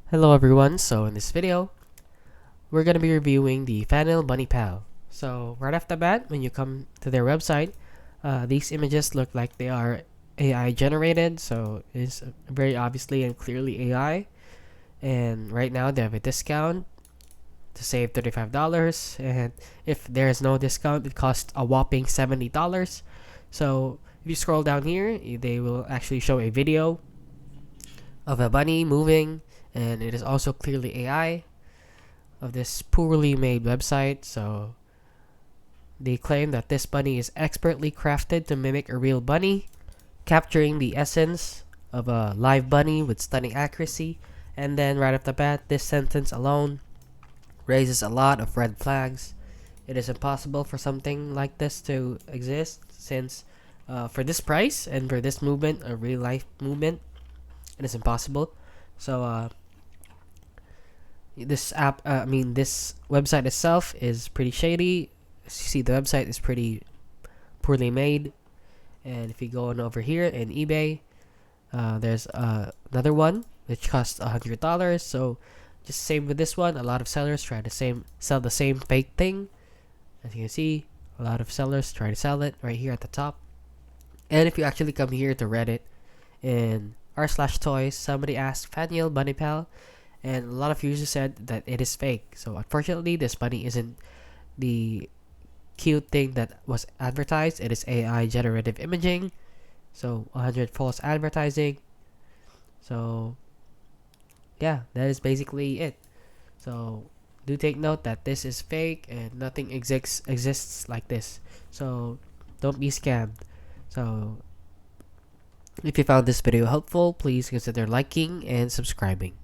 Hello everyone, so in this video, we're going to be reviewing the Fanyil BunnyPal. So right off the bat, when you come to their website, these images look like they are AI generated, so it's very obviously and clearly AI. And right now they have a discount to save $35, and if there is no discount, it costs a whopping $70. So if you scroll down here, they will actually show a video of a bunny moving, and it is also clearly AI of this poorly made website. So they claim that this bunny is expertly crafted to mimic a real bunny, capturing the essence of a live bunny with stunning accuracy. And then right off the bat, this sentence alone raises a lot of red flags. It is impossible for something like this to exist, since for this price and for this movement, a real life movement, it is impossible. So this website itself is pretty shady. As you see, the website is pretty poorly made. And if you go on over here in eBay, there's another one which costs $100. So just same with this one, a lot of sellers try to sell the same fake thing. As you can see, a lot of sellers try to sell it right here at the top. And if you actually come here to Reddit in r/toys, somebody asked Fanyil BunnyPal, and a lot of users said that it is fake. So unfortunately, this bunny isn't the cute thing that was advertised. It is AI generative imaging. So 100 false advertising. So yeah, that is basically it. So do take note that this is fake and nothing exists like this. So don't be scammed. So if you found this video helpful, please consider liking and subscribing.